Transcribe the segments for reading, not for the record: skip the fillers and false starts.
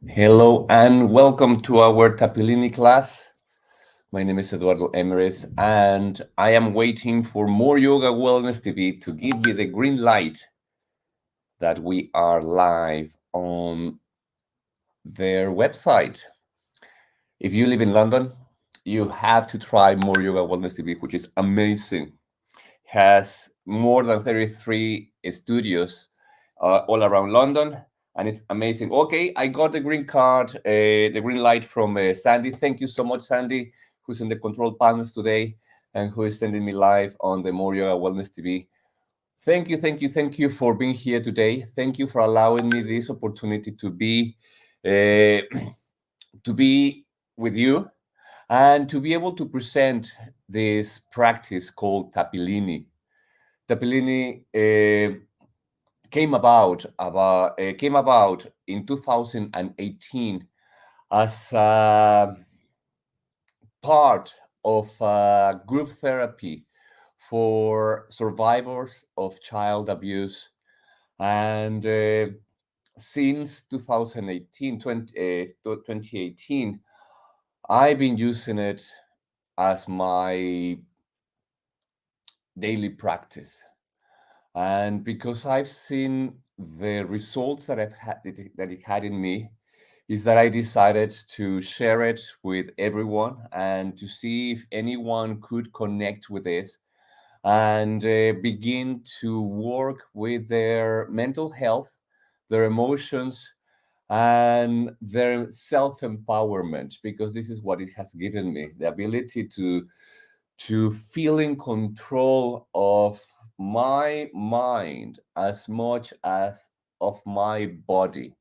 Hello and welcome to our Tappilini class. My name is Eduardo Emris, and I am waiting for more Yoga Wellness TV to give me the green light that we are live on their website. If you live in London, you have to try more Yoga Wellness TV, which is amazing. Has more than 33 studios all around London, and it's amazing. Okay, I got the green card, the green light from Sandy. Thank you so much, Sandy, who's in the control panels today and who is sending me live on the More Yoga Wellness TV. Thank you, thank you, thank you for being here today. Thank you for allowing me this opportunity uh, to be with you and to be able to present this practice called Tappilini. Tappilini came about in 2018 as part of group therapy for survivors of child abuse, and since 2018, I've been using it as my daily practice. And because I've seen the results that that it had in me, is that I decided to share it with everyone and to see if anyone could connect with this and begin to work with their mental health, their emotions, and their self-empowerment, because this is what it has given me, the ability to feel in control of my mind as much as of my body.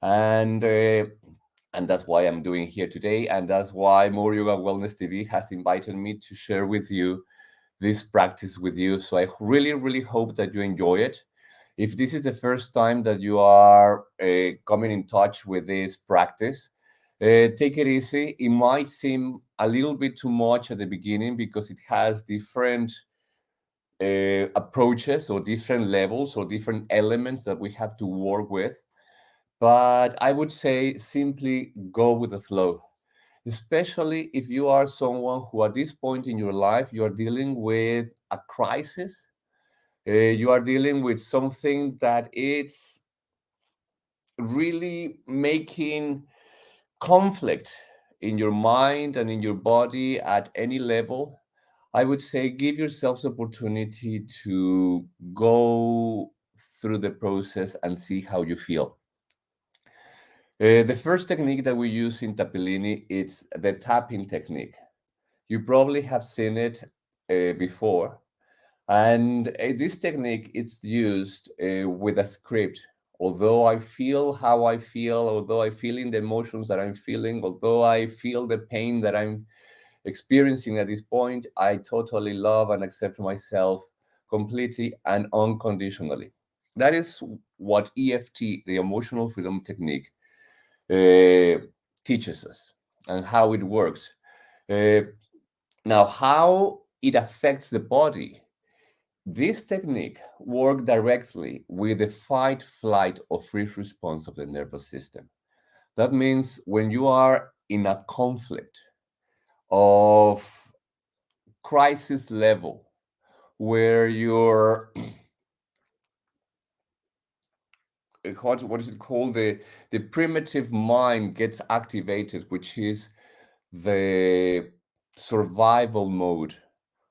And and that's why I'm doing here today, and that's why More Yoga Wellness TV has invited me to share with you this practice with you. So I really, really hope that you enjoy it. If this is the first time that you are coming in touch with this practice, take it easy. It might seem a little bit too much at the beginning because it has different approaches or different levels or different elements that we have to work with. But I would say simply go with the flow, especially if you are someone who at this point in your life you are dealing with a crisis. You are dealing with something that it's really making conflict in your mind and in your body at any level. I would say give yourself the opportunity to go through the process and see how you feel. The first technique that we use in Tappilini is the tapping technique. You probably have seen it before. And this technique is used with a script. Although I feel how I feel, although I feel in the emotions that I'm feeling, although I feel the pain that I'm experiencing at this point, I totally love and accept myself completely and unconditionally. That is what EFT, the emotional freedom technique, uh, teaches us and how it works. Uh, Now, how it affects the body. This technique works directly with the fight, flight, or freeze response of the nervous system. That means when you are in a conflict of crisis level, where your what is it called, the primitive mind gets activated, which is the survival mode,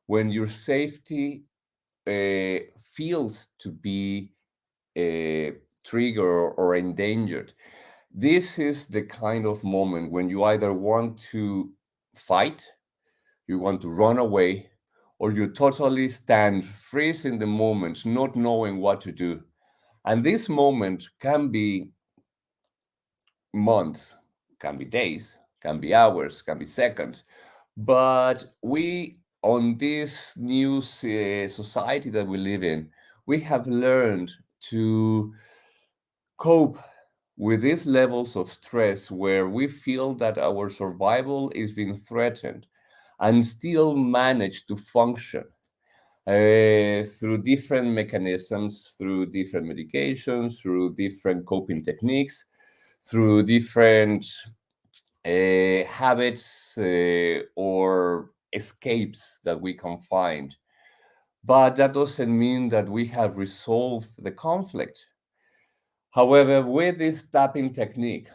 when your safety feels to be triggered or endangered. This is the kind of moment when you either want to fight, you want to run away, or you totally stand freeze in the moment, not knowing what to do. And this moment can be months, can be days, can be hours, can be seconds. But we, on this new society that we live in, we have learned to cope with these levels of stress where we feel that our survival is being threatened and still manage to function through different mechanisms, through different medications, through different coping techniques. through different habits or escapes that we can find. But that doesn't mean that we have resolved the conflict. However, with this tapping technique,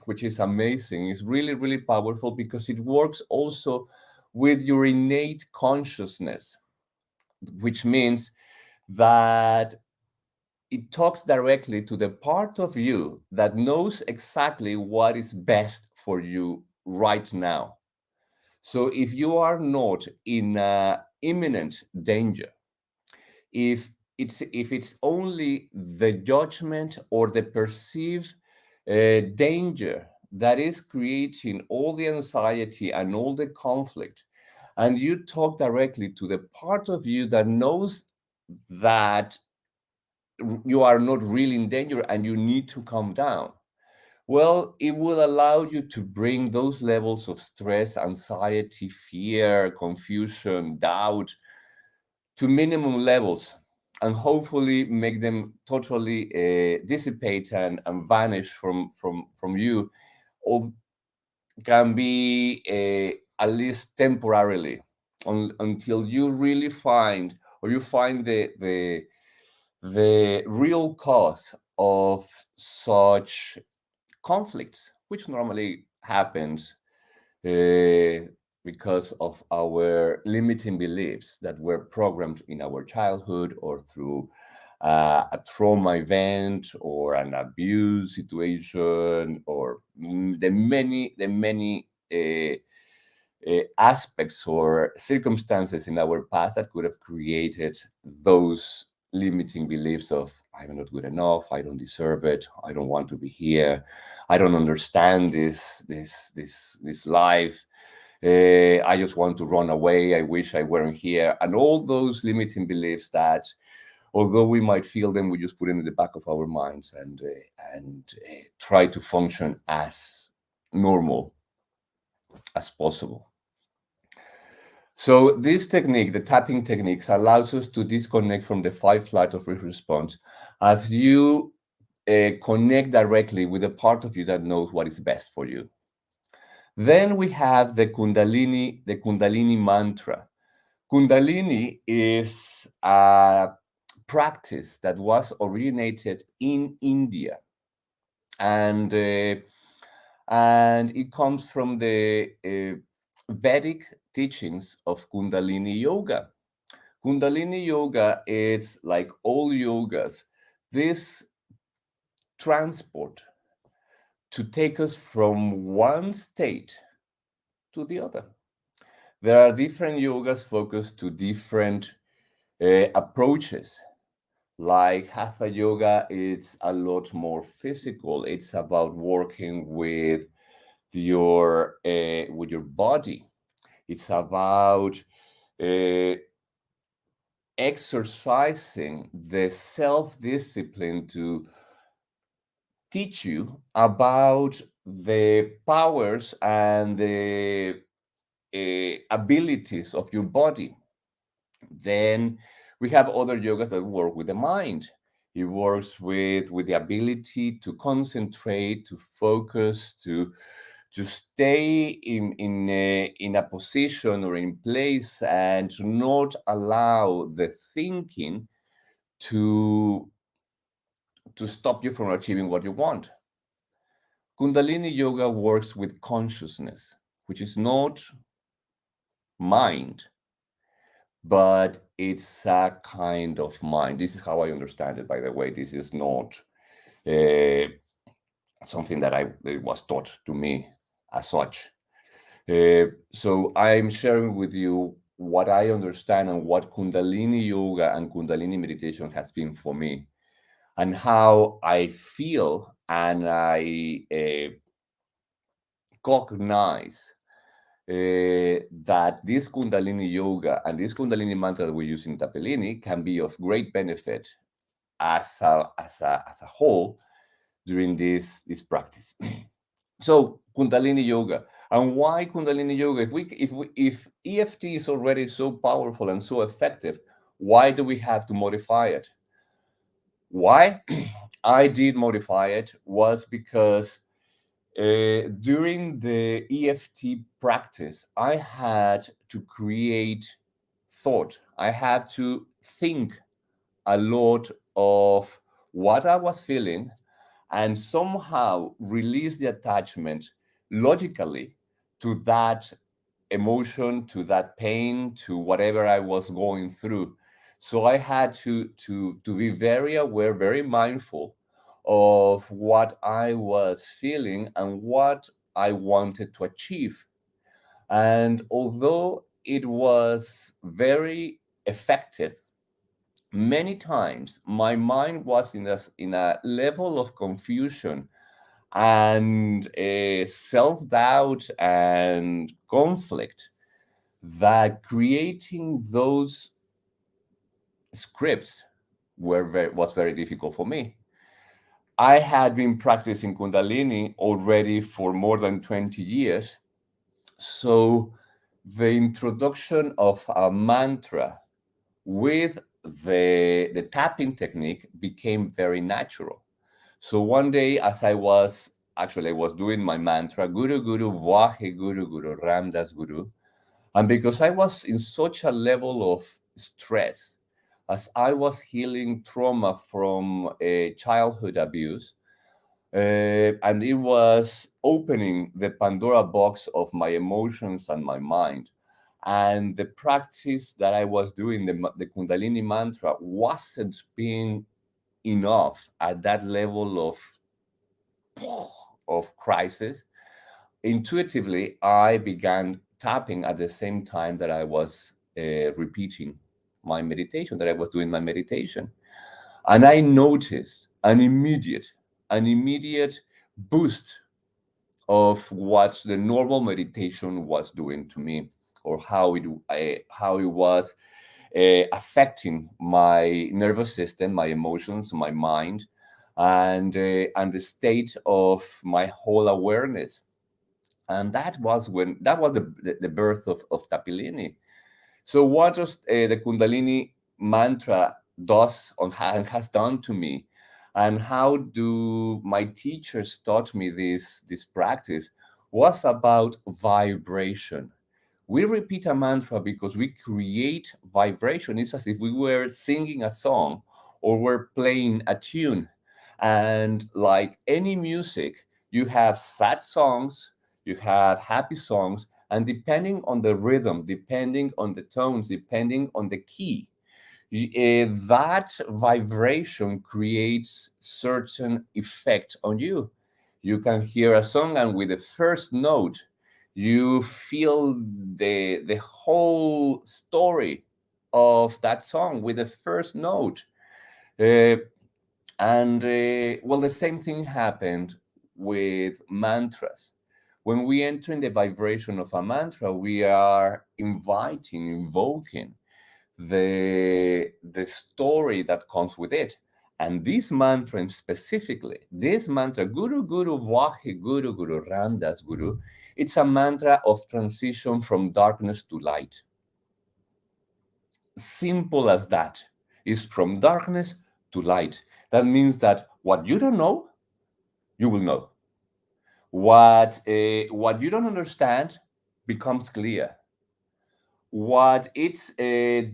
which is amazing, is really, really powerful because it works also with your innate consciousness, which means that it talks directly to the part of you that knows exactly what is best for you right now. So if you are not in imminent danger, if it's only the judgment or the perceived danger that is creating all the anxiety and all the conflict, and you talk directly to the part of you that knows that you are not really in danger and you need to calm down, well, it will allow you to bring those levels of stress, anxiety, fear, confusion, doubt to minimum levels, and hopefully make them totally dissipate and vanish from you, or can be at least temporarily, until you really find, or you find the real cause of such conflicts, which normally happens uh, because of our limiting beliefs that were programmed in our childhood, or through a trauma event or an abuse situation, or the many aspects or circumstances in our past that could have created those limiting beliefs of I'm not good enough, I don't deserve it, I don't want to be here, I don't understand this life, I just want to run away, I wish I weren't here, and all those limiting beliefs that, although we might feel them, we just put them in the back of our minds and try to function as normal as possible. So this technique, the tapping techniques, allows us to disconnect from the fight, flight, or freeze response as you connect directly with the part of you that knows what is best for you. Then we have the Kundalini Mantra. Kundalini is a practice that was originated in India, and it comes from the Vedic teachings of Kundalini Yoga. Kundalini Yoga is like all yogas, this transport to take us from one state to the other. There are different yogas focused to different approaches. Like Hatha Yoga, it's a lot more physical. It's about working with your body. It's about uh, exercising the self-discipline to teach you about the powers and the abilities of your body. Then we have other yogas that work with the mind. It works with the ability to concentrate, to focus, to stay in a position or in place, and to not allow the thinking to stop you from achieving what you want. Kundalini Yoga works with consciousness, which is not mind, but it's a kind of mind. This is how I understand it, by the way. This is not uh, something that it was taught to me as such. So I'm sharing with you what I understand and what Kundalini Yoga and Kundalini meditation has been for me, and how I feel and I cognize that this Kundalini Yoga and this Kundalini mantra that we use in Tappilini can be of great benefit as a whole during this practice. So Kundalini Yoga, and why Kundalini Yoga? If EFT is already so powerful and so effective, why do we have to modify it? Why I did modify it was because during the EFT practice, I had to create thought. I had to think a lot of what I was feeling and somehow release the attachment logically to that emotion, to that pain, to whatever I was going through. So I had to be very aware, very mindful of what I was feeling and what I wanted to achieve. And although it was very effective, many times my mind was in a level of confusion and self-doubt and conflict that creating those scripts was very difficult for me. I had been practicing Kundalini already for more than 20 years. So the introduction of a mantra with the tapping technique became very natural. So one day, as I was doing my mantra, Guru Guru Vahe Guru Guru Ramdas Guru, and because I was in such a level of stress, as I was healing trauma from childhood abuse, and it was opening the Pandora box of my emotions and my mind. And the practice that I was doing, the Kundalini mantra, wasn't being enough at that level of crisis. Intuitively, I began tapping at the same time that I was repeating my meditation, that I was doing my meditation. And I noticed an immediate boost of what the normal meditation was doing to me, or how it was affecting my nervous system, my emotions, my mind, and the state of my whole awareness. And that was the birth of Tappilini. So what does the Kundalini mantra does and has done to me, and how do my teachers taught me this practice, was about vibration. We repeat a mantra because we create vibration. It's as if we were singing a song or we're playing a tune. And like any music, you have sad songs, you have happy songs, and depending on the rhythm, depending on the tones, depending on the key, that vibration creates certain effect on you. You can hear a song, and with the first note, you feel the whole story of that song with the first note. Uh, and well, the same thing happened with mantras. When we enter in the vibration of a mantra, we are invoking the story that comes with it. And this mantra specifically, this mantra, Guru Guru Vahe Guru Guru Ramdas Guru, it's a mantra of transition from darkness to light. Simple as that. Is from darkness to light. That means that what you don't know, you will know. What you don't understand becomes clear. What it's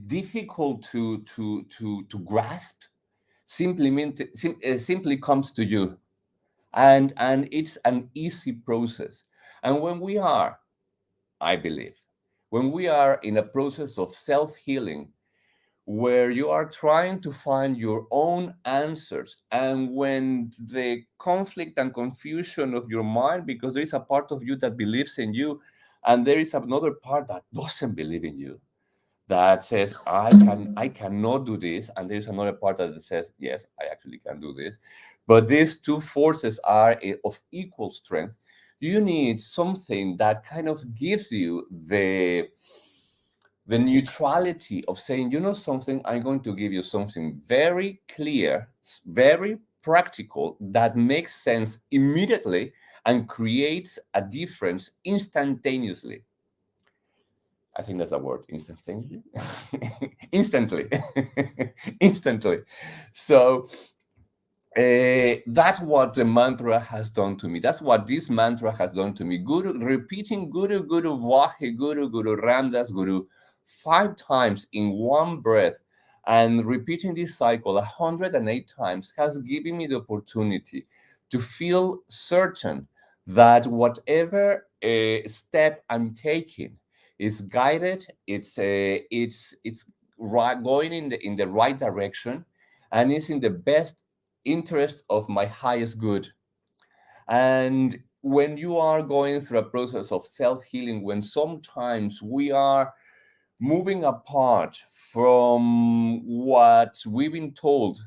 difficult to grasp simply comes to you, and it's an easy process. And when we are, I believe, when we are in a process of self-healing, where you are trying to find your own answers, and when the conflict and confusion of your mind, because there is a part of you that believes in you and there is another part that doesn't believe in you, that says I cannot do this, and there's another part that says yes, I actually can do this, but these two forces are of equal strength. You need something that kind of gives you the neutrality of saying, you know something, I'm going to give you something very clear, very practical, that makes sense immediately and creates a difference instantaneously. I think that's a word, instantaneously. Instantly. Instantly. So That's what the mantra has done to me. That's what this mantra has done to me. Guru, repeating Guru, Guru, Vahe, Guru, Guru, Ramdas, Guru, 5 times in one breath, and repeating this cycle 108 times has given me the opportunity to feel certain that whatever step I'm taking is guided. It's right, going in the right direction, and is in the best interest of my highest good. And when you are going through a process of self-healing, when sometimes we are moving apart from what we've been told,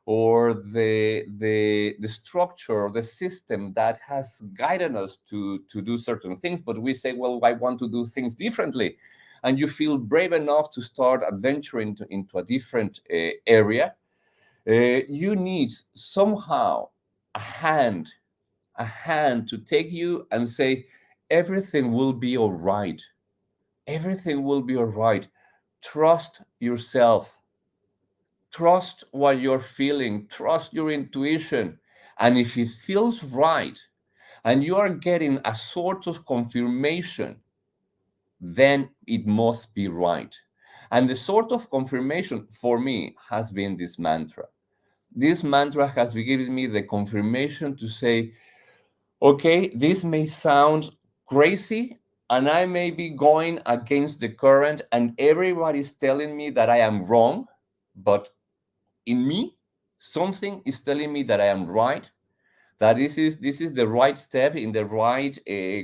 or the structure or the system that has guided us to do certain things, but we say, well, I want to do things differently, and you feel brave enough to start adventuring into a different area, you need somehow a hand, a hand to take you and say, everything will be all right. Everything will be all right. Trust yourself. Trust what you're feeling. Trust your intuition. And if it feels right and you are getting a sort of confirmation, then it must be right. And the sort of confirmation for me has been this mantra. This mantra has given me the confirmation to say, okay, this may sound crazy, and I may be going against the current, and everybody's telling me that I am wrong, but in me, something is telling me that I am right, that this is the right step in the right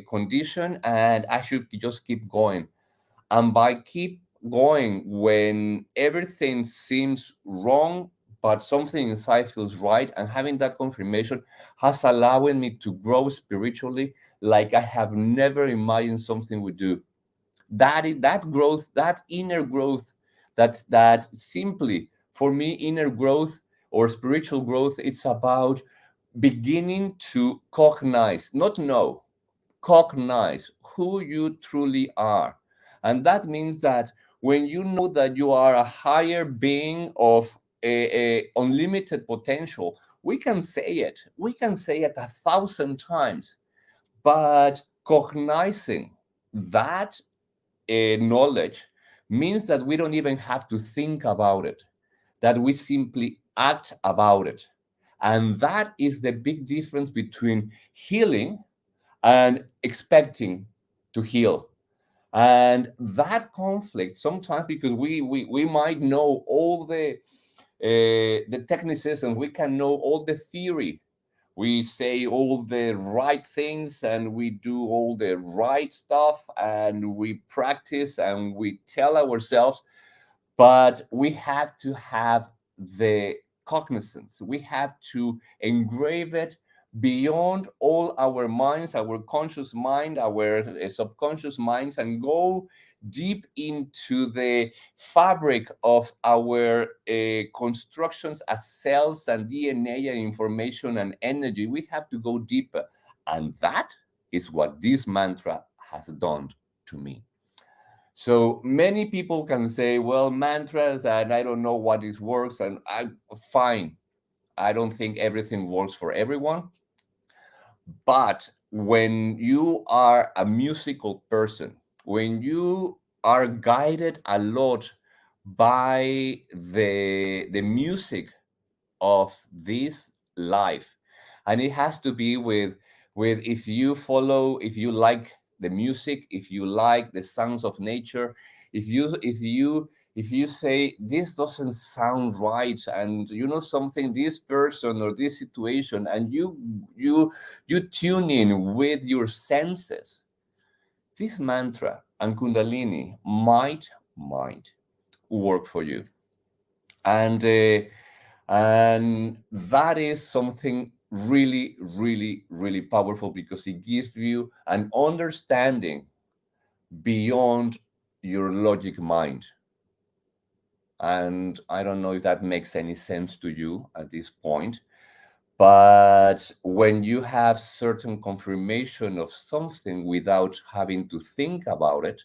condition, and I should just keep going. And by keep going when everything seems wrong, but something inside feels right, and having that confirmation has allowed me to grow spiritually like I have never imagined something would do. That growth, that inner growth, that simply for me, inner growth or spiritual growth, it's about beginning to cognize, not know, cognize who you truly are. And that means that when you know that you are a higher being of a unlimited potential, we can say it 1,000 times, but cognizing that knowledge means that we don't even have to think about it, that we simply act about it. And that is the big difference between healing and expecting to heal. And that conflict sometimes, because we might know all the technicism, we can know all the theory, we say all the right things, and we do all the right stuff, and we practice and we tell ourselves, but we have to have the cognizance. We have to engrave it beyond all our minds, our conscious mind, our subconscious minds, and go deep into the fabric of our constructions as cells and DNA and information and energy. We have to go deeper. And that is what this mantra has done to me. So many people can say, well, mantras, and I don't know what this works, and I fine. I don't think everything works for everyone. But when you are a musical person, when you are guided a lot by the music of this life, and it has to be with if you follow, if you like the music, if you like the sounds of nature, if you say this doesn't sound right, and you know something, this person or this situation, and you tune in with your senses, this mantra and kundalini might work for you. And that is something really, really, really powerful, because it gives you an understanding beyond your logic mind. And I don't know if that makes any sense to you at this point, but when you have certain confirmation of something without having to think about it,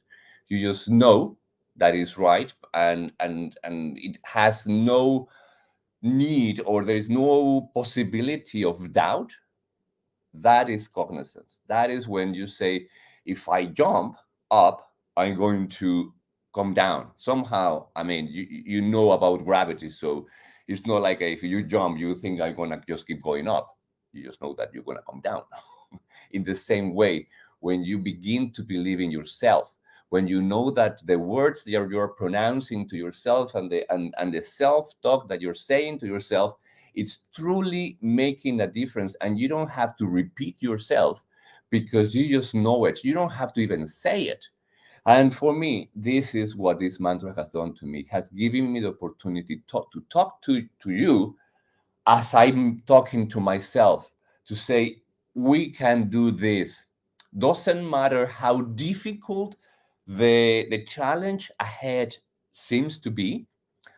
you just know that is right, and it has need or there is no possibility of doubt, that is cognizance. That is when you say, if I jump up, I'm going to come down. Somehow, I mean, you know about gravity, so it's not like if you jump, you think I'm gonna just keep going up. You just know that you're gonna come down. In the same way, when you begin to believe in yourself, when you know that the words that you're pronouncing to yourself and the self-talk that you're saying to yourself, it's truly making a difference, and you don't have to repeat yourself because you just know it. You don't have to even say it. And for me, this is what this mantra has done to me. It has given me the opportunity to talk to you as I'm talking to myself, to say, we can do this. Doesn't matter how difficult the challenge ahead seems to be,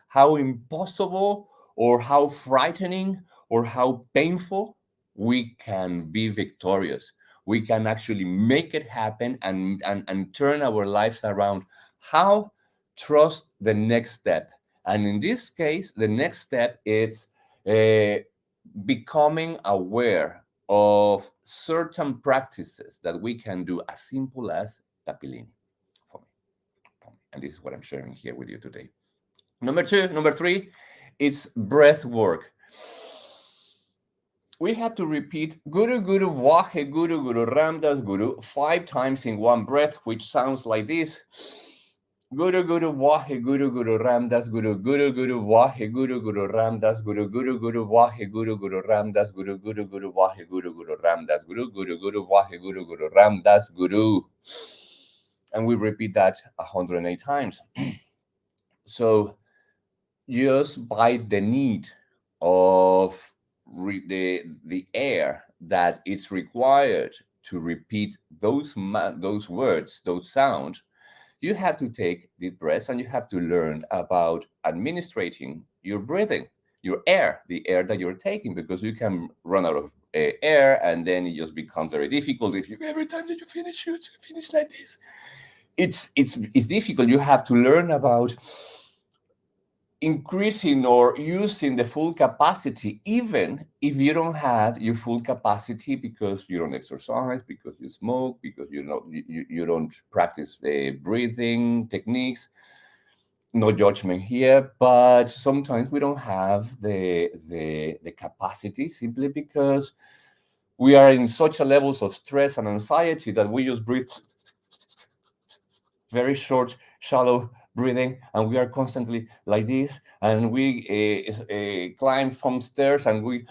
how impossible or how frightening or how painful, we can be victorious. We can actually make it happen and turn our lives around. How? Trust the next step. And in this case, the next step is uh, becoming aware of certain practices that we can do as simple as Tappilini for me. And this is what I'm sharing here with you today. Number three, it's breath work. We have to repeat Guru Guru Vahe Guru Guru Ramdas Guru 5 times in one breath, which sounds like this. Guru Guru Vahe Guru Guru Ramdas Guru Guru Guru Vahe Guru Guru Ramdas Guru Guru Guru Vahe Guru Guru Ramdas Guru Guru Guru Vahe Guru Guru Ramdas Guru Guru Guru Vahe Guru Guru Ramdas Guru. And we repeat that 108 times. So just by the need of the air that is required to repeat those words, those sounds, you have to take deep breaths, and you have to learn about administrating your breathing, your air, the air that you're taking, because you can run out of air, and then it just becomes very difficult. If you every time that you finish like this, it's difficult. You have to learn about increasing or using the full capacity, even if you don't have your full capacity because you don't exercise, because you smoke, because you don't practice breathing techniques. No judgment here, but sometimes we don't have the capacity, simply because we are in such a levels of stress and anxiety that we just breathe very short, shallow breathing, and we are constantly like this, and we climb from stairs, and we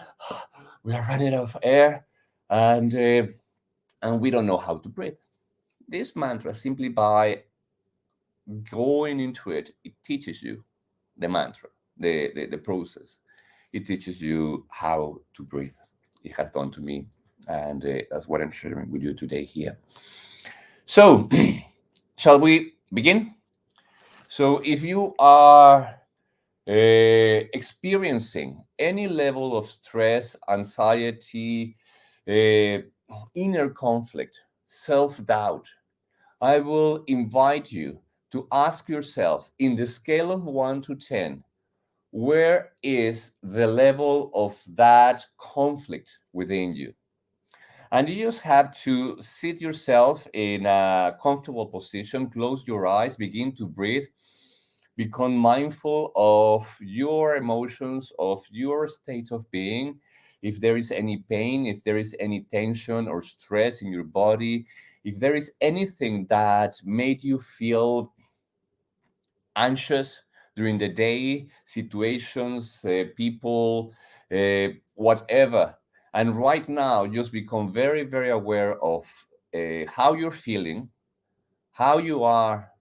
are running out of air, and we don't know how to breathe. This mantra, simply by going into it, it teaches you the mantra, the process. It teaches you how to breathe. It has done to me, and that's what I'm sharing with you today here. So, shall we begin? So if you are experiencing any level of stress, anxiety, inner conflict, self-doubt, I will invite you to ask yourself, in the scale of 1 to 10, where is the level of that conflict within you? And you just have to sit yourself in a comfortable position, close your eyes, begin to breathe, become mindful of your emotions, of your state of being. If there is any pain, if there is any tension or stress in your body, if there is anything that made you feel anxious during the day, situations, people, whatever. And right now, just become very, very aware of how you're feeling, how you are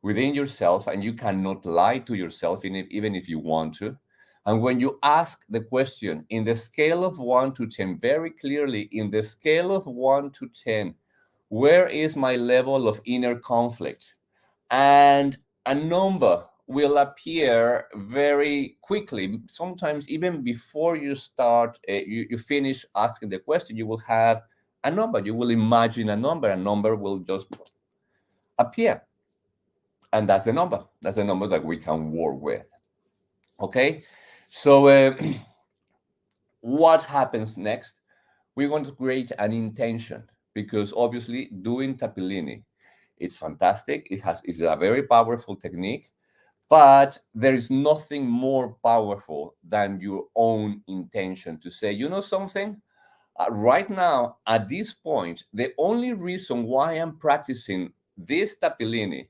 within yourself, and you cannot lie to yourself, even if you want to. And when you ask the question in the scale of 1 to 10, very clearly, in the scale of 1 to 10, where is my level of inner conflict? And a number will appear very quickly. Sometimes even before you start, you finish asking the question, you will have a number. You will imagine a number will just appear. And that's the number. That's the number that we can work with. Okay, so what happens next? We're going to create an intention, because obviously doing Tappilini, it's fantastic. It's a very powerful technique, but there is nothing more powerful than your own intention to say, you know something, right now, at this point, the only reason why I'm practicing this Tappilini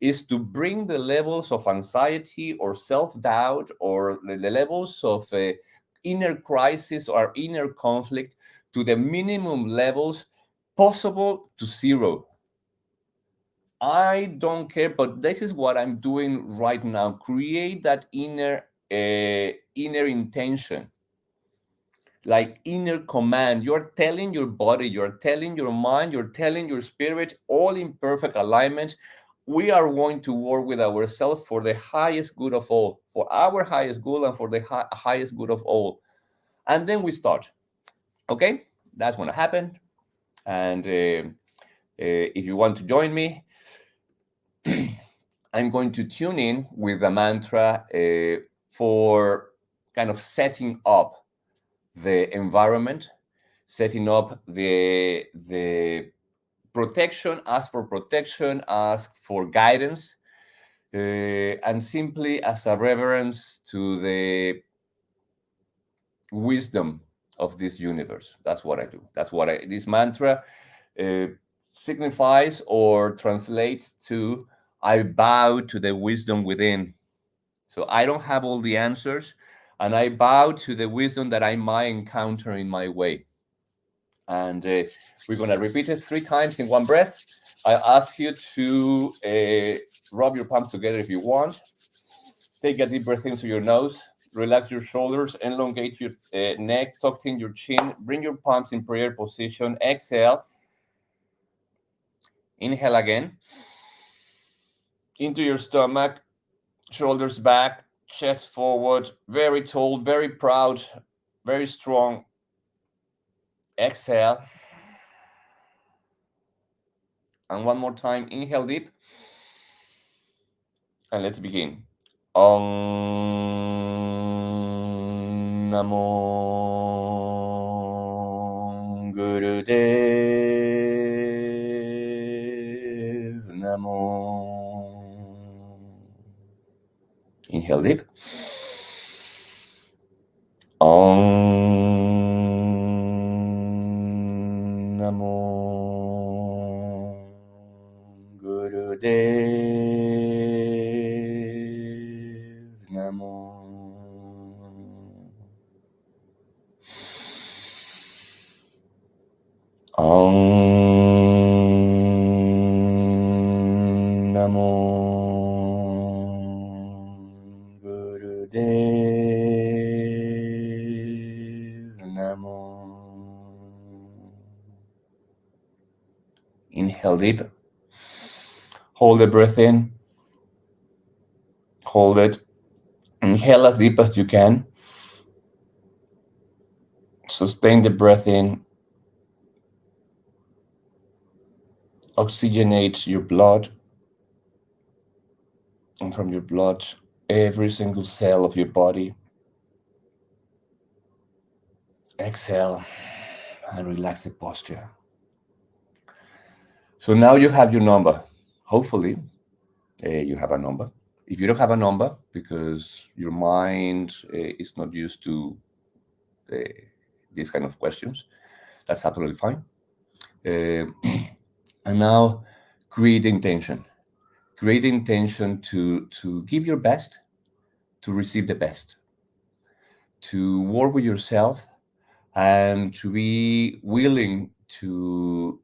is to bring the levels of anxiety or self-doubt, or the levels of inner crisis or inner conflict, to the minimum levels possible, to zero. I don't care, but this is what I'm doing right now. Create that inner intention, like inner command. You're telling your body, you're telling your mind, you're telling your spirit, all in perfect alignment. We are going to work with ourselves for the highest good of all, for our highest good and for the highest good of all. And then we start. Okay, that's going to happen. And if you want to join me, I'm going to tune in with the mantra for kind of setting up the environment, setting up the protection, ask for protection, ask for guidance, and simply as a reverence to the wisdom of this universe. That's what I do. That's what this mantra uh, signifies or translates to: I bow to the wisdom within. So I don't have all the answers, and I bow to the wisdom that I might encounter in my way. And we're going to repeat it 3 times in one breath. I ask you to rub your palms together if you want. Take a deep breath into your nose. Relax your shoulders, elongate your neck, tuck in your chin. Bring your palms in prayer position. Exhale. Inhale again. Into your stomach, shoulders back, chest forward, very tall, very proud, very strong. Exhale. And one more time, inhale deep. And let's begin. Om Namo Gurudev Namo. Inhale deep. Om Namo Gurudev Namo. Om Namo Gurudev Namo. Inhale deep. Hold the breath in. Hold it. Inhale as deep as you can. Sustain the breath in. Oxygenate your blood. And from your blood, every single cell of your body. Exhale and relax the posture. So now you have your number. Hopefully, you have a number. If you don't have a number because your mind is not used to these kind of questions, that's absolutely fine. And now, create intention. Create intention to give your best, to receive the best, to work with yourself, and to be willing to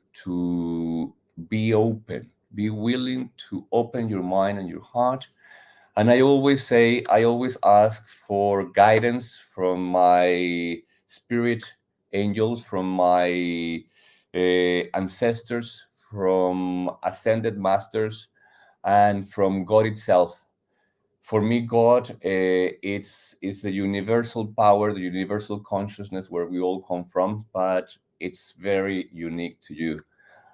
be open, be willing to open your mind and your heart. And I always say, I always ask for guidance from my spirit angels, from my ancestors, from ascended masters, and from God itself. For me, God, it's the universal power, the universal consciousness where we all come from, but it's very unique to you.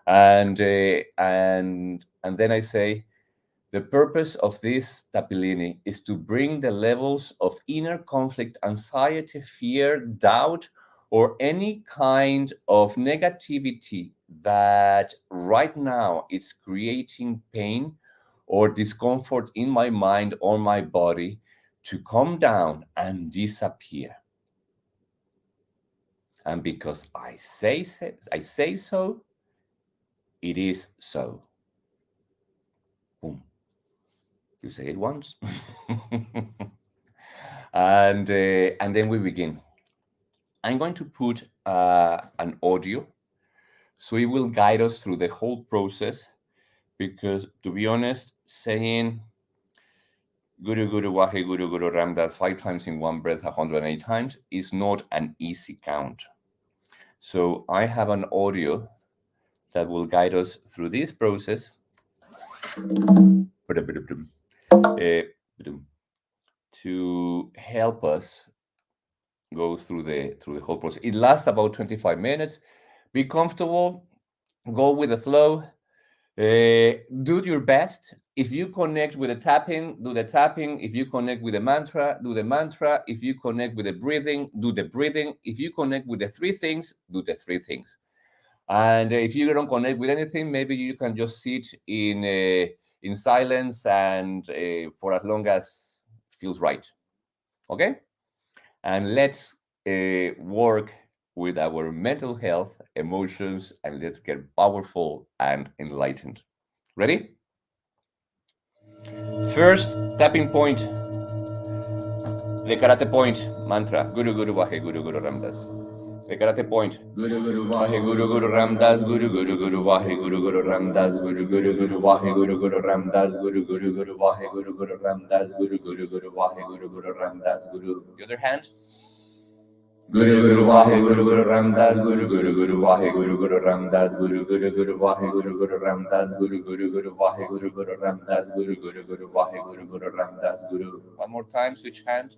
And then I say, The purpose of this Tappilini is to bring the levels of inner conflict, anxiety, fear, doubt, or any kind of negativity that right now is creating pain or discomfort in my mind or my body to come down and disappear. And because I say so, it is so. Boom. You say it once. And then we begin. I'm going to put an audio, so it will guide us through the whole process, because to be honest, saying Guru Guru Wahe Guru Guru Ramdas 5 times in one breath 108 times is not an easy count. So I have an audio that will guide us through this process to help us go through the whole process. It lasts about 25 minutes. Be comfortable, go with the flow, do your best. If you connect with the tapping, do the tapping. If you connect with the mantra, do the mantra. If you connect with the breathing, do the breathing. If you connect with the 3 things, do the 3 things. And if you don't connect with anything, maybe you can just sit in silence and for as long as feels right. Okay? And let's work with our mental health, emotions, and let's get powerful and enlightened. Ready? First tapping point, the karate point mantra, Guru Guru Wahe Guru Guru Ramdas. The karate point, Guru Guru Wahe Guru Guru Ramdas, Guru Guru Guru Wahe Guru Guru Ramdas, Guru Guru Guru Wahe Guru Guru Ramdas, Guru Guru Guru Wahe Guru Guru Ramdas, Guru Guru Guru Wahe Guru Guru Ramdas, Guru. The other hand. Guru Guru Wahe Guru Guru Ramdas, Guru Guru Guru Wahe Guru Guru Ramdas, Guru Guru Guru Wahe Guru Guru Ramdas, Guru Guru Guru Wahe Guru Guru Ramdas, Guru Guru Guru Wahe Guru Guru Ramdas, Guru. One more time, switch hand.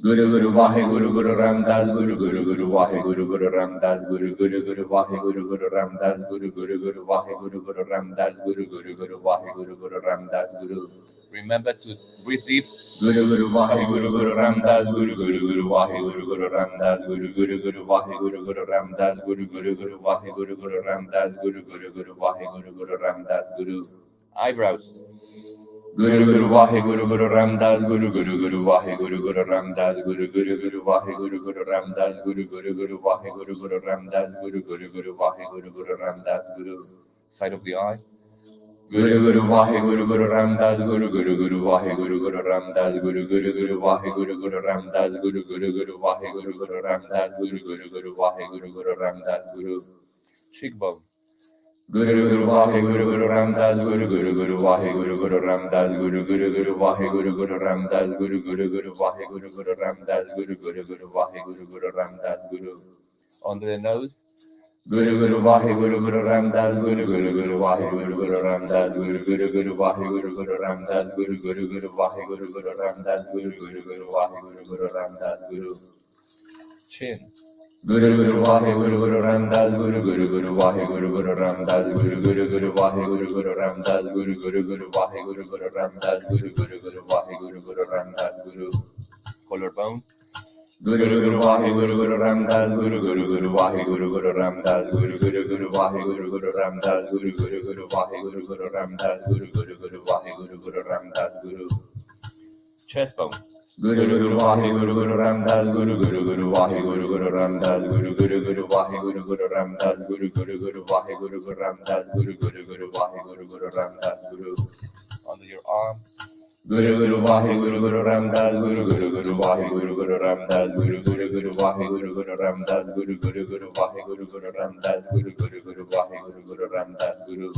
Guru Guru Wahe Guru Guru Ramdas, Guru Guru Guru Wahe Guru Guru Ramdas, Guru Guru Guru Wahe Guru Guru Ramdas, Guru Guru Guru Wahe Guru Guru Ramdas, Guru Guru Guru Wahe Guru Guru Ramdas, Guru. Remember to breathe deep. Guru Guru Wahe Guru Guru Ramdas, Guru Guru Guru Wahe Guru Guru Ramdas, Guru Guru Guru Wahe Guru Guru Ramdas, Guru Guru Guru Wahe Guru Guru Ramdas, Guru Guru Guru Wahe Guru Guru Ramdas, Guru. Eyebrows. Guru Guru Wahe Guru Guru Ramdas, Guru Guru Guru Wahe Guru Guru Ramdas, Guru Guru Guru Wahe Guru Guru Ramdas, Guru Guru Guru Wahe Guru Guru Ramdas, Guru Guru Guru Wahe Guru Guru Ramdas, Guru. Side of the eye. Guru Guru Wahe Guru Guru Ramdas, Guru Guru Guru Wahe Guru Guru Ramdas, Guru Guru Guru Wahe Guru Guru Ramdas, Guru Guru Guru Wahe Guru Guru Ramdas, Guru Guru Guru Wahe Guru Guru Ramdas, Guru. Cheekbone. Guru Guru Wahe Guru Guru Ramdas, Guru Guru Guru Wahe Guru Guru Ramdas, Guru Guru Guru Wahe Guru Guru Ramdas, Guru Guru Guru Wahe Guru Guru Ramdas, Guru Guru Guru Wahe Guru Guru Ramdas, Guru. Under the nose. Guru Guru Wahe Guru Guru Ramdas, Guru Guru Guru Wahe Guru Guru Ramdas, Guru Guru Guru Wahe Guru Guru Ramdas, Guru Guru Guru Wahe Guru Guru Ramdas, Guru Guru Guru Wahe Guru Guru Ramdas, Guru. Chin. Guru Guru Wahe Guru Guru Ramdas, Guru Guru Guru Wahe Guru Guru Ramdas, Guru Guru Guru Wahe Guru Guru Ramdas, Guru Guru Guru Wahe Guru Guru Ramdas, Guru Guru Guru Wahe Guru Guru Ramdas, Guru. Collarbone. Guru Guru Wahe Guru Guru Ramdas, Guru Guru Guru Wahe Guru Guru Ramdas, Guru Guru Guru Wahe Guru Guru Ramdas, Guru Guru Guru Wahe Guru Guru Ramdas, Guru Guru Guru Wahe Guru Guru Ramdas, Guru. Chest bone. Guru Guru Wahe Guru Guru Ramdas, Guru Guru Guru Wahe Guru Guru Ramdas, Guru Guru Guru Wahe Guru Guru Ramdas, Guru Guru Guru Wahe Guru Guru Ramdas, Guru Guru Guru Wahe Guru Guru Ramdas, Guru. Under your arm. Guru Guru Wahe Guru Guru Ramdas, Guru Guru Guru Wahe Guru Guru Ramdas, Guru Guru Guru Wahe Guru Guru Ramdas, Guru Guru Guru Wahe Guru Guru Ramdas, Guru Guru Guru Wahe Guru Guru Ramdas, Guru.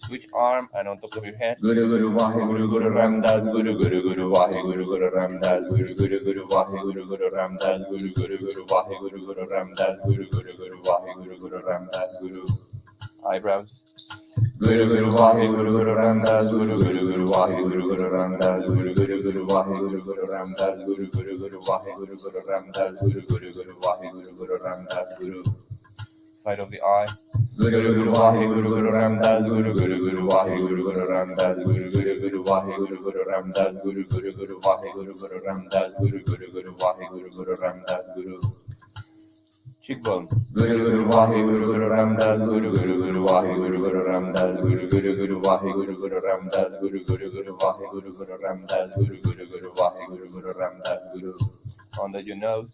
Switch arm and on top of your head. Guru Guru Wahe Guru Guru Ramdas, Guru Guru Guru Wahe Guru Guru Ramdas, Guru Guru Guru Wahe Guru Guru Ramdas, Guru Guru Guru Wahe Guru Guru Ramdas, Guru Guru Guru Wahe Guru Guru Ramdas, Guru. Eyebrows. Guru Guru Wahe Guru Guru Ramdas, Guru Guru Guru Wahe Guru Guru Ramdas, Guru Guru Guru Wahe Guru Guru Ramdas, Guru Guru Guru Wahe Guru Guru Ramdas, Guru Guru Guru Wahe Guru Guru Ramdas, Guru. side of the eye. Guru Guru Vahe Guru Guru Ramdas Guru Guru Guru Vahe Guru Guru Ramdas Guru Guru Guru Vahe Guru Guru Ramdas Guru Guru Guru Vahe Guru Guru Ramdas Guru Guru Guru Vahe Guru Guru Ramdas Guru. Cheekbone. Guru Guru Vahe Guru Guru Ramdas Guru Guru Guru Vahe Guru Guru Ramdas Guru Guru Guru Vahe Guru Guru Ramdas Guru Guru Guru Vahe Guru Guru Ramdas Guru Guru Guru Vahe Guru Guru Ramdas Guru. Under your nose.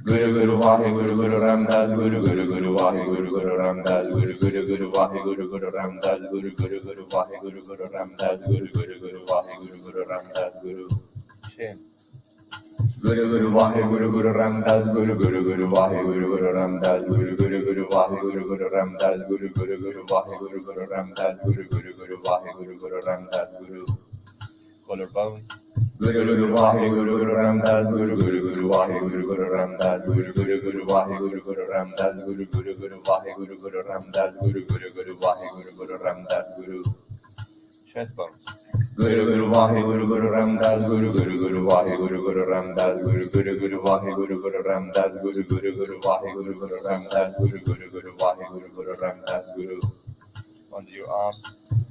Guru Guru Vahe Guru Guru Ramdas Guru Guru Guru Vahe Guru Guru Ramdas Guru Guru Guru Vahe Guru Guru Ramdas Guru Guru Guru Vahe Guru Guru Ramdas Guru Guru Guru Vahe Guru Guru Ramdas Guru. Chin. Guru Guru Vahe Guru Guru Ramdas Guru Guru Guru Vahe Guru Guru Ramdas Guru Guru Guru Vahe Guru Guru Ramdas Guru Guru Guru Vahe Guru Guru Ramdas Guru Guru Guru Vahe Guru Guru Ramdas Guru. Collarbone. Guru Guru Vahe Guru Guru Ramdas Guru Guru Guru Vahe Guru Guru Ramdas Guru Guru Guru Vahe Guru Guru Ramdas Guru Guru Guru Vahe Guru Guru Ramdas Guru Guru Guru Vahe Guru Guru Ramdas Guru. Chest bone. Guru Guru Vahe Guru Guru Ramdas Guru Guru Guru Vahe Guru Guru Ramdas Guru Guru Guru Vahe Guru Guru Ramdas Guru Guru Guru Vahe Guru Guru Ramdas Guru Guru Guru Vahe Guru Guru Ramdas Guru. Under your arm.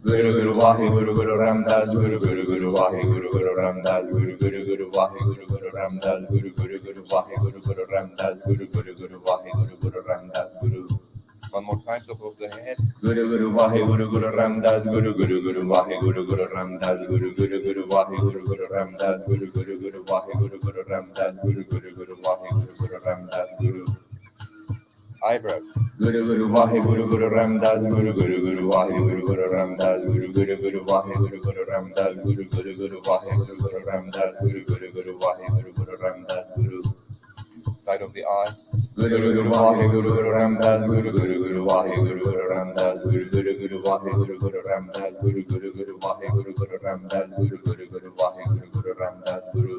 Guru Guru Vahe Guru Guru Ramdas Guru Guru Guru Vahe Guru Guru Ramdas Guru Guru Guru Vahe Guru Guru Ramdas Guru Guru Guru Vahe Guru Guru Ramdas Guru Guru Guru Vahe Guru Guru Ramdas Guru. One more time, top of the head. Guru Guru Vahe Guru Guru Ramdas Guru Guru Guru Vahe Guru Guru Ramdas Guru Guru Guru Vahe Guru Guru Ramdas Guru Guru Guru Vahe Guru Guru Ramdas Guru Guru Guru Vahe Guru Guru Ramdas Guru. Eyebrow. Guru Guru Vahe Guru Guru Ramdas Guru Guru Guru Vahe Guru Guru Ramdas Guru Guru Guru Vahe Guru Guru Ramdas Guru Guru Guru Vahe Guru Guru Ramdas Guru Guru Guru Vahe Guru Guru Ramdas Guru. Side of the eye. Guru Guru Vahe Guru Guru Ramdas Guru Guru Guru Vahe Guru Guru Ramdas Guru Guru Guru Vahe Guru Guru Ramdas Guru Guru Guru Vahe Guru Guru Ramdas Guru Guru Guru Vahe Guru Guru Ramdas Guru.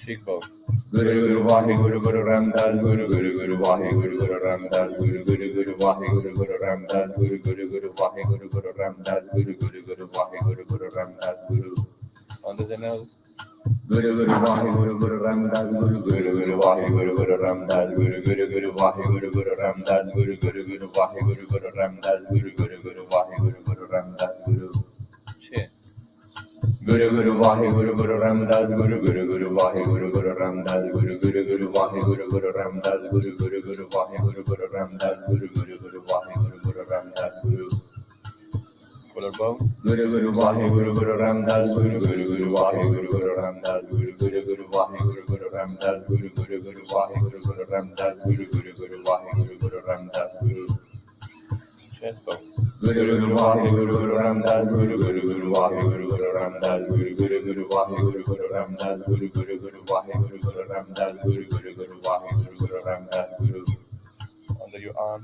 Cheekbone. Guru Guru Vahe Guru Guru Ramdas Guru Guru Guru Vahe Guru Guru Ramdas Guru Guru Guru Vahe Guru Guru Ramdas Guru Guru Guru Vahe Guru Guru Ramdas Guru Guru Guru Vahe Guru Guru Ramdas Guru. Under the nose. Guru Guru Vahe Guru Guru Ramdas Guru Guru Guru Vahe Guru Guru Ramdas Guru Guru Guru Vahe Guru Guru Ramdas Guru Guru Guru Vahe Guru Guru Ramdas Guru Guru Guru Vahe Guru Guru Ramdas Guru. Chin. Guru Guru Vahe Guru Guru Ramdas Guru Guru Guru Vahe Guru Guru Ramdas Guru Guru Guru Vahe Guru Guru Ramdas Guru Guru Guru Vahe Guru Guru Ramdas Guru Guru Guru Vahe Guru Guru Ramdas Guru. Collarbone. Guru Guru Vahe Guru Guru Ramdas Guru Guru Guru Vahe Guru Guru Ramdas Guru Guru Guru Vahe Guru Guru Ramdas Guru Guru Guru Vahe Guru Guru Ramdas Guru Guru Guru Vahe Guru Guru Ramdas Guru. Chest bone. Guru Guru Vahe Guru Guru Ramdas Guru Guru Guru Vahe Guru Guru Ramdas Guru Guru Guru Vahe Guru Guru Ramdas Guru Guru Guru Vahe Guru Guru Ramdas Guru Guru Guru Vahe Guru Guru Ramdas Guru. Under your arm.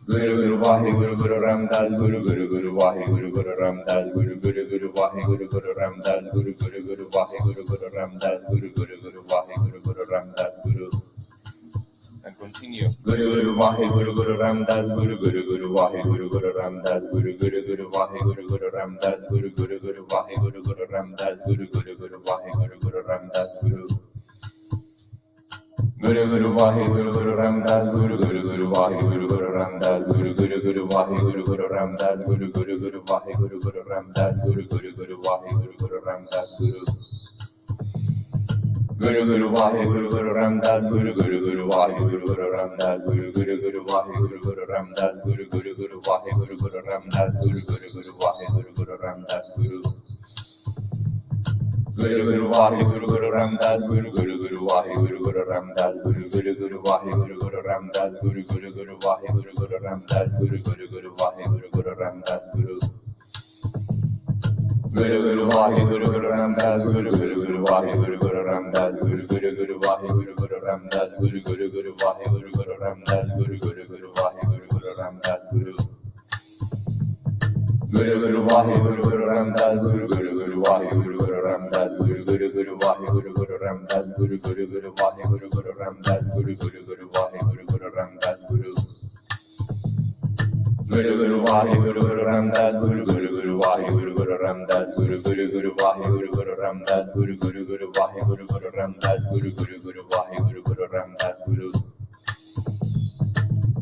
Guru Guru Vahe Guru Guru Ramdas Guru Guru Guru Vahe Guru Guru Ramdas Guru Guru Guru Vahe Guru Guru Ramdas Guru Guru Guru Vahe Guru Guru Ramdas Guru Guru Guru Vahe Guru Guru Ramdas Guru. And continue. Guru Guru Vahe Guru Guru Ramdas Guru Guru Guru Vahe Guru Guru Ramdas Guru Guru Guru Vahe Guru Guru Ramdas Guru Guru Guru Vahe Guru Guru Ramdas Guru Guru Guru Vahe Guru Guru Ramdas Guru. Guru Guru Vahe Guru Guru Ramdas Guru Guru Guru Vahe Guru Guru Ramdas Guru Guru Guru Vahe Guru Guru Ramdas Guru Guru Guru Vahe Guru Guru Ramdas Guru Guru Guru Vahe Guru Guru Ramdas Guru. Guru Guru Vahe Guru Guru Ramdas Guru Guru Guru Vahe Guru Guru Ramdas Guru Guru Guru Vahe Guru Guru Ramdas Guru Guru Guru Vahe Guru Guru Ramdas Guru Guru Guru Vahe Guru Guru Ramdas Guru. Guru Guru Vahe Guru Guru Ramdas Guru Guru Guru Vahe Guru Guru Ramdas Guru Guru Guru Vahe Guru Guru Ramdas Guru Guru Guru Vahe Guru Guru Ramdas Guru Guru Guru Vahe Guru Guru Ramdas Guru. Guru Guru Vahe Guru Guru Ramdas Guru Guru Guru Vahe Guru Guru Ramdas Guru Guru Guru Vahe Guru Guru Ramdas Guru Guru Guru Vahe Guru Guru Ramdas Guru Guru Guru Vahe Guru Guru Ramdas Guru. Guru Guru Vahe Guru Guru Ramdas Guru Guru Guru Vahe Guru Guru Ramdas Guru Guru Guru Vahe Guru Guru Ramdas Guru Guru Guru Vahe Guru Guru Ramdas Guru Guru Guru Vahe Guru Guru Ramdas Guru. Guru Guru Vahe Guru Guru Ramdas Guru Guru Guru Vahe Guru Guru Ramdas Guru Guru Guru Vahe Guru Guru Ramdas Guru Guru Guru Vahe Guru Guru Ramdas Guru Guru Guru Vahe Guru Guru Ramdas Guru.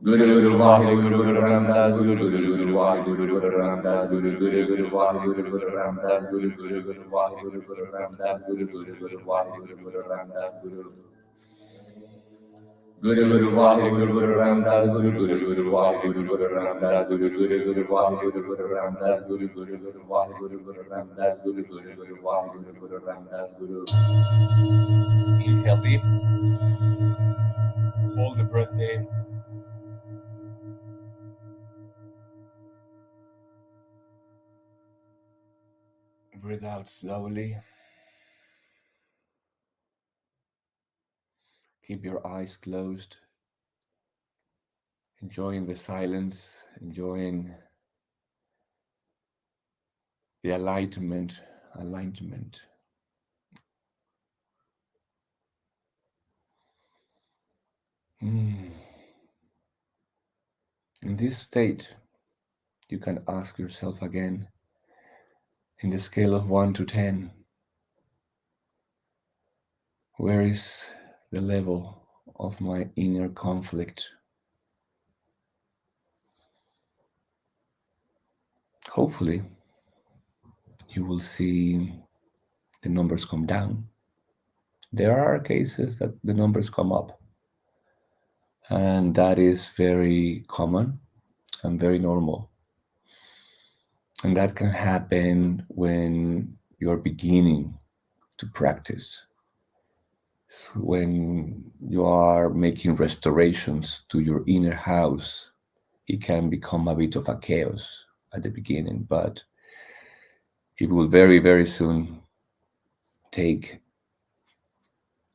Guru Guru Vahe Guru Guru Ramdas Guru Guru Guru Vahe Guru Guru Ramdas Guru Guru Guru Vahe Guru Guru Ramdas Guru Guru Guru Vahe Guru Guru Ramdas Guru Guru Guru Vahe Guru Guru Ramdas Guru Guru Guru Vahe Guru Guru Ramdas Guru Guru Guru Vahe Guru Guru Ramdas Guru Guru Guru Vahe Guru Guru Ramdas Guru Guru Guru Vahe Guru Guru Ramdas Guru Guru Guru Vahe Guru Guru Ramdas Guru. Inhale deep. Hold the breath in. Breathe out slowly. Keep your eyes closed. Enjoying the silence, enjoying the alignment. In this state, you can ask yourself again, in the scale of 1 to 10, where is the level of my inner conflict? Hopefully, you will see the numbers come down. There are cases that the numbers come up, and that is very common and very normal. And that can happen when you're beginning to practice. So when you are making restorations to your inner house, it can become a bit of a chaos at the beginning, but it will very, very soon take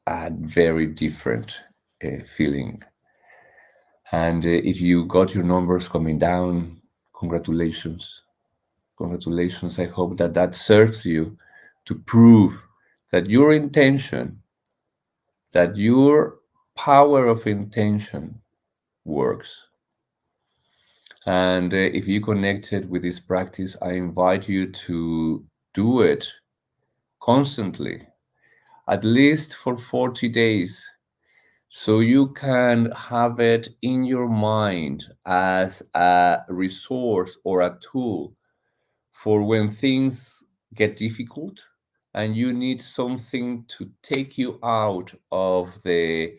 a very different feeling. And if you got your numbers coming down, congratulations. Congratulations. I hope that that serves you to prove that your intention, that your power of intention works. And if you connected with this practice, I invite you to do it constantly, at least for 40 days, so you can have it in your mind as a resource or a tool for when things get difficult and you need something to take you out of the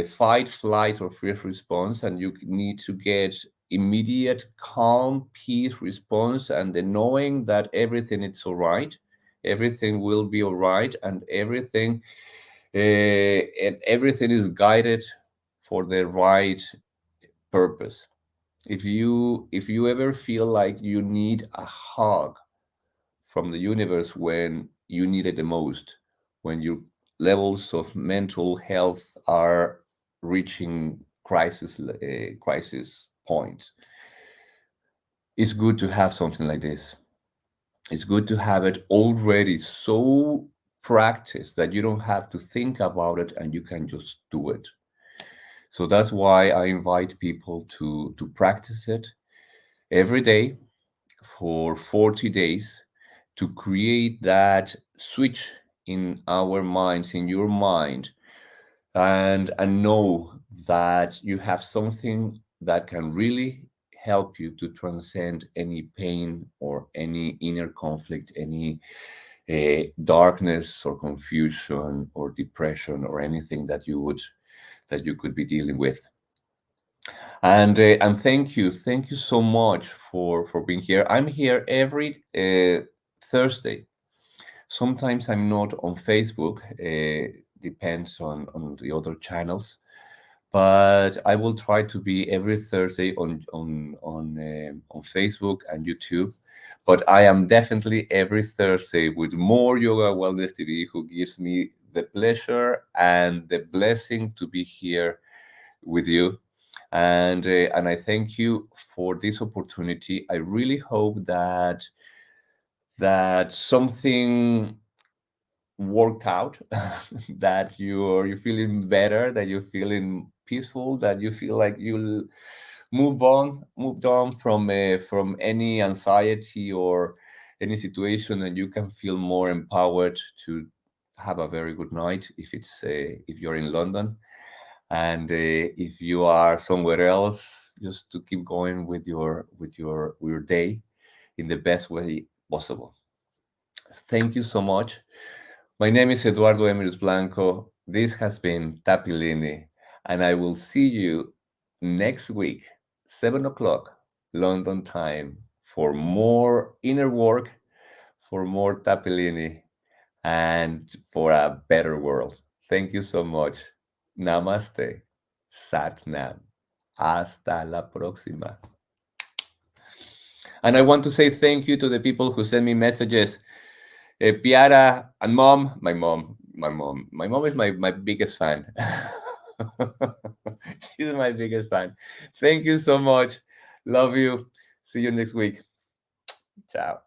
fight, flight, or fear response, and you need to get immediate, calm, peace response, and the knowing that everything is all right, everything will be all right, and everything is guided for the right purpose. If you ever feel like you need a hug from the universe when you need it the most, when your levels of mental health are reaching crisis points, it's good to have something like this. It's good to have it already so practiced that you don't have to think about it and you can just do it. So that's why I invite people to practice it every day for 40 days, to create that switch in our minds, in your mind, and know that you have something that can really help you to transcend any pain or any inner conflict, any darkness or confusion or depression or anything that you could be dealing with. And thank you so much for being here. I'm here every Thursday. Sometimes I'm not on Facebook. Depends on the other channels, but I will try to be every Thursday on Facebook and YouTube. But I am definitely every Thursday with More Yoga Wellness TV, who gives me the pleasure and the blessing to be here with you. And I thank you for this opportunity. I really hope that something worked out, that you're feeling better, that you're feeling peaceful, that you feel like you'll moved on from any anxiety or any situation, and you can feel more empowered to have a very good night if you're in London. And if you are somewhere else, just to keep going with your day in the best way possible. Thank you so much. My name is Eduardo Emris Blanco. This has been Tappilini, and I will see you next week, 7 o'clock London time, for more inner work, for more Tappilini, and for a better world. Thank you so much. Namaste. Satnam. Hasta la próxima. And I want to say thank you to the people who send me messages. Piara and my mom is my biggest fan. She's my biggest fan. Thank you so much. Love you. See you next week. Ciao.